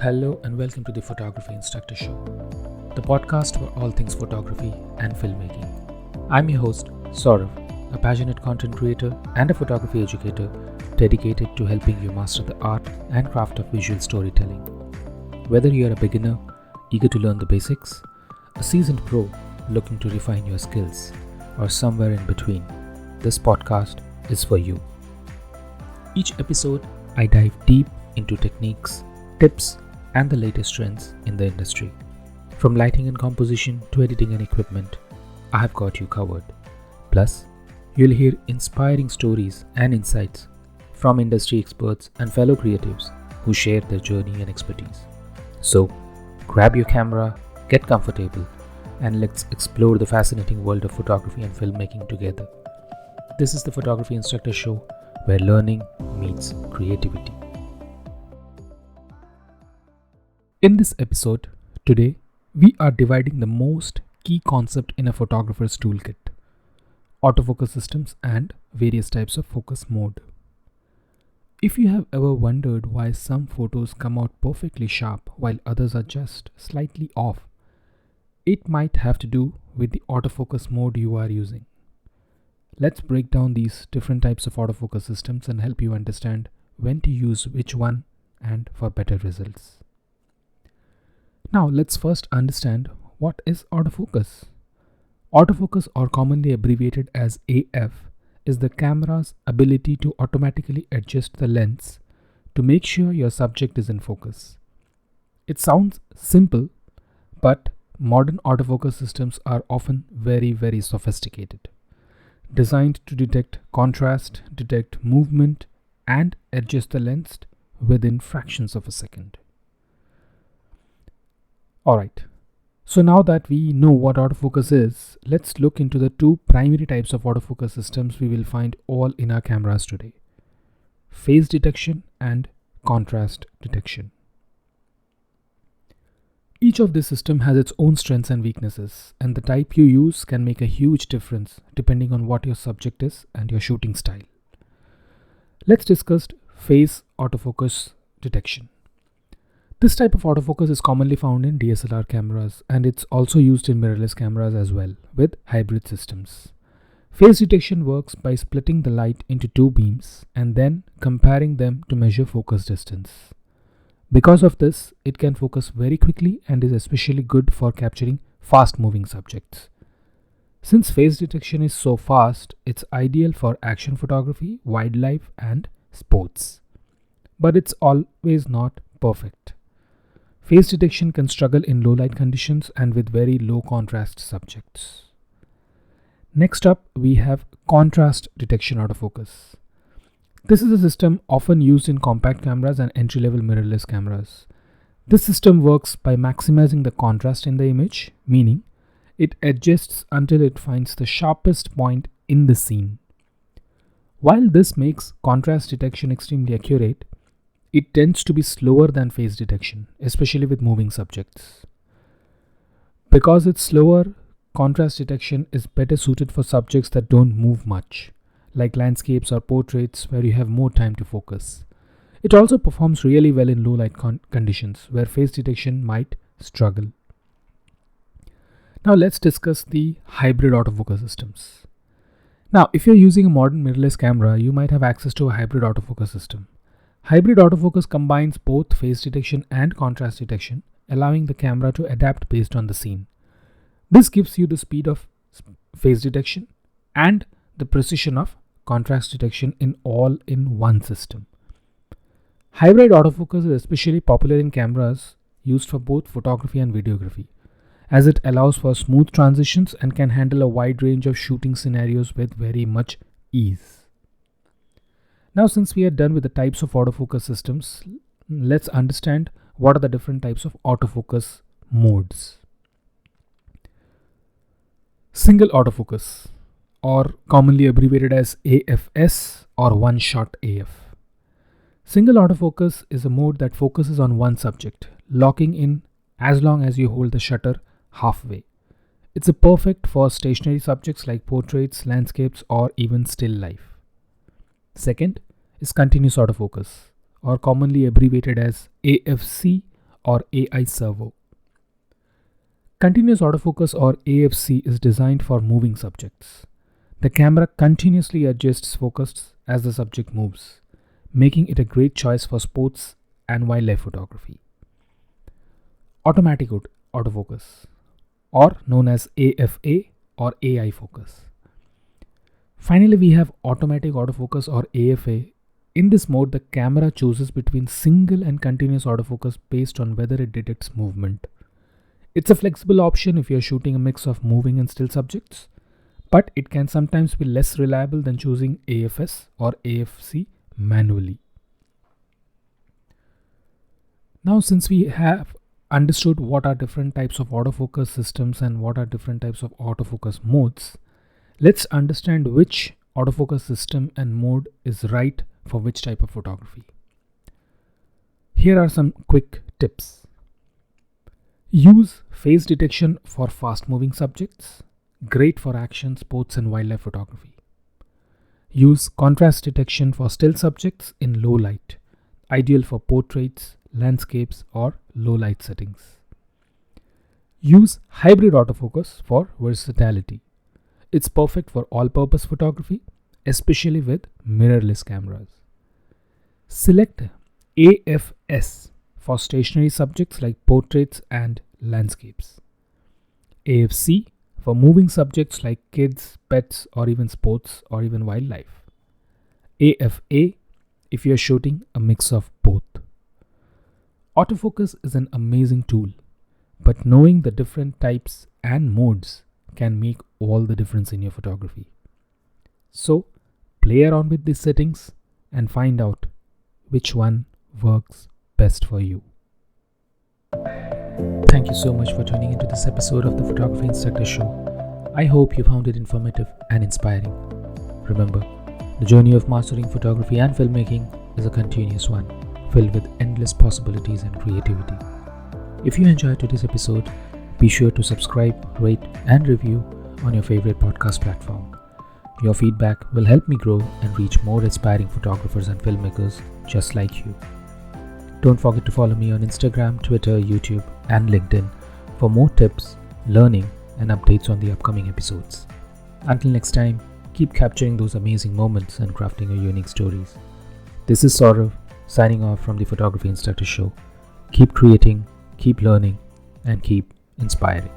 Hello and welcome to the Photography Instructor Show, the podcast for all things photography and filmmaking. I'm your host, Saurav, a passionate content creator and a photography educator dedicated to helping you master the art and craft of visual storytelling. Whether you're a beginner, eager to learn the basics, a seasoned pro looking to refine your skills, or somewhere in between, this podcast is for you. Each episode, I dive deep into techniques, tips, and the latest trends in the industry. From lighting and composition to editing and equipment, I have got you covered. Plus, you'll hear inspiring stories and insights from industry experts and fellow creatives who share their journey and expertise. So, grab your camera, get comfortable, and let's explore the fascinating world of photography and filmmaking together. This is the Photography Instructor Show, where learning meets creativity. In this episode, today, we are dividing the most key concept in a photographer's toolkit: autofocus systems and various types of focus mode. If you have ever wondered why some photos come out perfectly sharp while others are just slightly off, it might have to do with the autofocus mode you are using. Let's break down these different types of autofocus systems and help you understand when to use which one and for better results. Now let's first understand what is autofocus. Autofocus, or commonly abbreviated as AF, is the camera's ability to automatically adjust the lens to make sure your subject is in focus. It sounds simple, but modern autofocus systems are often very sophisticated, designed to detect contrast, detect movement, and adjust the lens within fractions of a second. Alright, so now that we know what autofocus is, let's look into the two primary types of autofocus systems we will find all in our cameras today: phase detection and contrast detection. Each of these systems has its own strengths and weaknesses, and the type you use can make a huge difference depending on what your subject is and your shooting style. Let's discuss phase autofocus detection. This type of autofocus is commonly found in DSLR cameras, and it's also used in mirrorless cameras as well, with hybrid systems. Phase detection works by splitting the light into two beams and then comparing them to measure focus distance. Because of this, it can focus very quickly and is especially good for capturing fast-moving subjects. Since phase detection is so fast, it's ideal for action photography, wildlife, and sports. But it's always not perfect. Phase detection can struggle in low light conditions and with very low contrast subjects. Next up, we have contrast detection autofocus. This is a system often used in compact cameras and entry-level mirrorless cameras. This system works by maximizing the contrast in the image, meaning it adjusts until it finds the sharpest point in the scene. While this makes contrast detection extremely accurate, it tends to be slower than phase detection, especially with moving subjects. Because it's slower, contrast detection is better suited for subjects that don't move much, like landscapes or portraits where you have more time to focus. It also performs really well in low light conditions where phase detection might struggle. Now let's discuss the hybrid autofocus systems. Now, if you're using a modern mirrorless camera, you might have access to a hybrid autofocus system. Hybrid autofocus combines both phase detection and contrast detection, allowing the camera to adapt based on the scene. This gives you the speed of phase detection and the precision of contrast detection in one system. Hybrid autofocus is especially popular in cameras used for both photography and videography, as it allows for smooth transitions and can handle a wide range of shooting scenarios with very much ease. Now, since we are done with the types of autofocus systems, let's understand what are the different types of autofocus modes. Single autofocus, or commonly abbreviated as AFS or one-shot AF. Single autofocus is a mode that focuses on one subject, locking in as long as you hold the shutter halfway. It's perfect for stationary subjects like portraits, landscapes, or even still life. Second is continuous autofocus, or commonly abbreviated as AFC or AI servo. Continuous autofocus or AFC is designed for moving subjects. The camera continuously adjusts focus as the subject moves, making it a great choice for sports and wildlife photography. Automatic autofocus, or known as AFA or AI focus. Finally, we have automatic autofocus or AFA. In this mode, the camera chooses between single and continuous autofocus based on whether it detects movement. It's a flexible option if you're shooting a mix of moving and still subjects, but it can sometimes be less reliable than choosing AFS or AFC manually. Now, since we have understood what are different types of autofocus systems and what are different types of autofocus modes, let's understand which autofocus system and mode is right for which type of photography. Here are some quick tips. Use phase detection for fast moving subjects, great for action, sports and wildlife photography. Use contrast detection for still subjects in low light, ideal for portraits, landscapes or low light settings. Use hybrid autofocus for versatility. It's perfect for all-purpose photography, especially with mirrorless cameras. Select AFS for stationary subjects like portraits and landscapes. AFC for moving subjects like kids, pets, or even sports or even wildlife. AFA if you're shooting a mix of both. Autofocus is an amazing tool, but knowing the different types and modes can make all the difference in your photography. So, play around with these settings and find out which one works best for you. Thank you so much for tuning into this episode of the Photography Instructor Show. I hope you found it informative and inspiring. Remember, the journey of mastering photography and filmmaking is a continuous one, filled with endless possibilities and creativity. If you enjoyed today's episode, be sure to subscribe, rate, and review on your favorite podcast platform. Your feedback will help me grow and reach more inspiring photographers and filmmakers just like you. Don't forget to follow me on Instagram, Twitter, YouTube, and LinkedIn for more tips, learning, and updates on the upcoming episodes. Until next time, keep capturing those amazing moments and crafting your unique stories. This is Saurav, signing off from the Photography Instructor Show. Keep creating, keep learning, and keep inspiring.